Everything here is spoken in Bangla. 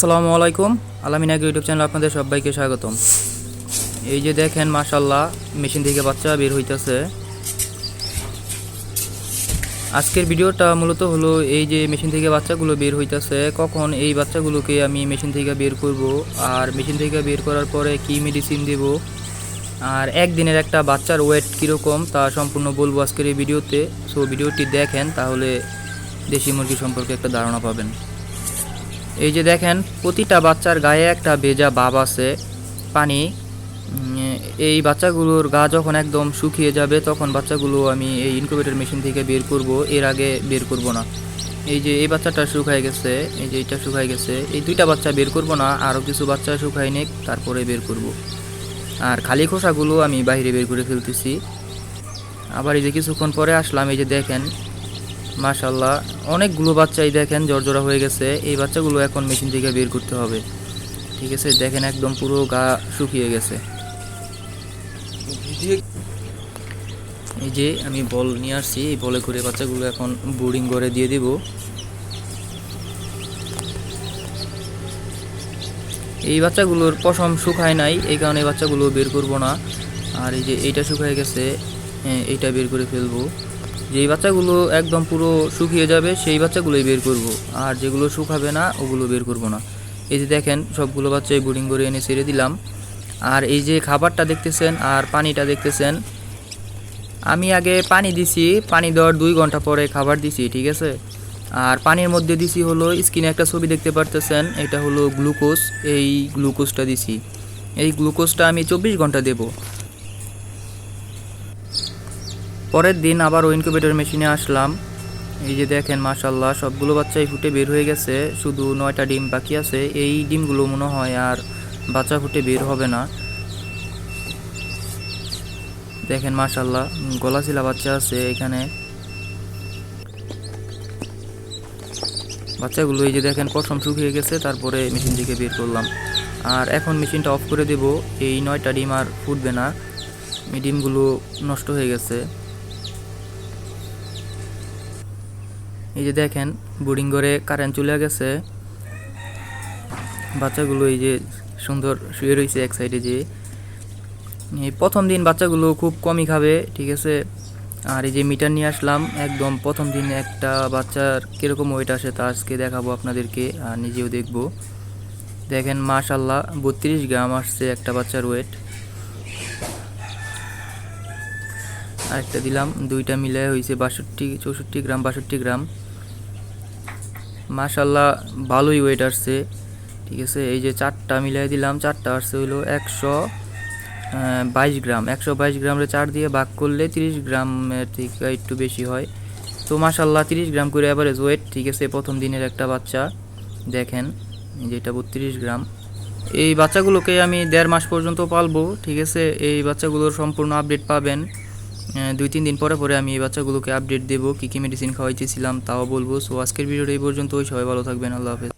আসসালামু আলাইকুম। আলামিন এগ্রো ইউটিউব চ্যানেলে আপনাদের সবাইকে স্বাগতম। এই যে দেখেন মাশাআল্লাহ মেশিন থেকে বাচ্চা বের হইতেছে। আজকের ভিডিওটা মূলত হলো এই যে মেশিন থেকে বাচ্চাগুলো বের হইতেছে, কখন এই বাচ্চাগুলোকে আমি মেশিন থেকে বের করব, আর মেশিন থেকে বের করার পরে কি মেডিসিন দেব, আর একদিনের একটা বাচ্চার ওয়েট কীরকম তা সম্পূর্ণ বলবো আজকের এই ভিডিওতে। সো ভিডিওটি দেখেন, তাহলে দেশি মুরগি সম্পর্কে একটা ধারণা পাবেন। এই যে দেখেন প্রতিটা বাচ্চার গায়ে একটা ভেজা ভাব আছে, পানি। এই বাচ্চাগুলোর গা যখন একদম শুকিয়ে যাবে তখন বাচ্চাগুলো আমি এই ইনকিউবেটর মেশিন থেকে বের করব, এর আগে বের করব না। এই যে এই বাচ্চাটা শুকায় গেছে, এই যে এটা শুকায় গেছে, এই দুইটা বাচ্চা বের করব না, আরও কিছু বাচ্চা শুকায় নিক তারপরে বের করব। আর খালি খোসাগুলো আমি বাইরে বের করে ফেলতেছি। আবার এই যে কিছুক্ষণ পরে আসলাম, এই যে দেখেন মাশাআল্লাহ অনেকগুলো বাচ্চাই দেখেন জর্জরা হয়ে গেছে। এই বাচ্চাগুলো এখন মেশিন থেকে বের করতে হবে, ঠিক আছে। দেখেন একদম পুরো গা শুকিয়ে গেছে। এই যে আমি বল নিয়ে আসছি, এই বলে করে বাচ্চাগুলো এখন বোর্ডিং করে দিয়ে দিব। এই বাচ্চাগুলোর পশম শুকায় নাই, এই কারণে বাচ্চাগুলো বের করব না। আর এই যে এইটা শুকায় গেছে, এইটা বের করে ফেলবো। যেই বাচ্চাগুলো একদম পুরো শুকিয়ে যাবে সেই বাচ্চাগুলোই বের করব, আর যেগুলো শুকাবে না ওগুলো বের করব না। এই যে দেখেন সবগুলো বাচ্চাই বোর্ডিং করে এনে ছেড়ে দিলাম। আর এই যে খাবারটা দেখতেছেন আর পানিটা দেখতেছেন, আমি আগে পানি দিছি, পানি দেওয়ার 2 ঘন্টা পরে খাবার দিছি, ঠিক আছে। আর পানির মধ্যে দিছি হলো, স্ক্রিনে একটা ছবি দেখতে পারতেছেন, এটা হলো গ্লুকোজ। এই গ্লুকোজটা দিছি, এই গ্লুকোজটা আমি 24 ঘন্টা দেব। পরের দিন আবার ইনকিউবেটর মেশিনে আসলাম। এই যে দেখেন মাশাআল্লাহ সবগুলো বাচ্চাই ফুটে বের হয়ে গেছে, শুধু 9টা ডিম বাকি আছে। এই ডিমগুলো মনে হয় আর বাচ্চা ফুটে বের হবে না। দেখেন মাশাআল্লাহ গলাচিলা বাচ্চা আছে এখানে। বাচ্চাগুলো এই যে দেখেন পশম শুকিয়ে গেছে, তারপরে মেশিন থেকে বের করলাম। আর এখন মেশিনটা অফ করে দেব, এই 9টা ডিম আর ফুটবে না, এই ডিমগুলো নষ্ট হয়ে গেছে। এই যে দেখেন বোর্ডিং করে কারেন্ট চলে গেছে, বাচ্চাগুলো এই যে সুন্দর শুয়ে রয়েছে এক সাইডে। যে এই প্রথম দিন বাচ্চাগুলো খুব কমই খাবে, ঠিক আছে। আর এই যে মিটার নিয়ে আসলাম, একদম প্রথম দিন একটা বাচ্চার কীরকম ওয়েট আসে তা আজকে দেখাবো আপনাদেরকে, আর নিজেও দেখব। দেখেন মাশাআল্লাহ 32 গ্রাম আসছে একটা বাচ্চার ওয়েট। আরেকটা দিলাম, দুইটা মিলে হয়েছে 64 গ্রাম, 62 গ্রাম। মাশাআল্লাহ ভালোই ওয়েট আসছে, ঠিক আছে। এই যে 4টা মিলাই দিলাম, 4টা আসছে হইলো 122 গ্রাম। 122 গ্রামে 4 দিয়ে ভাগ করলে 30 গ্রামের থেকে একটু বেশি হয়। তো মাশাআল্লাহ 30 গ্রাম করে অ্যাভারেজ ওয়েট, ঠিক আছে, প্রথম দিনের একটা বাচ্চা। দেখেন যেটা 32 গ্রাম। এই বাচ্চাগুলোকে আমি 1.5 মাস পর্যন্ত পালবো, ঠিক আছে। এই বাচ্চাগুলোর সম্পূর্ণ আপডেট পাবেন 2-3 দিন পরে পরে আমি এই বাচ্চাগুলোকে আপডেট দেবো, কী কী মেডিসিন খাওয়াইতেছিলাম তাও বলবো। সো আজকের ভিডিওটা এই পর্যন্ত, সবাই ভালো থাকবেন, আল্লাহ হাফেজ।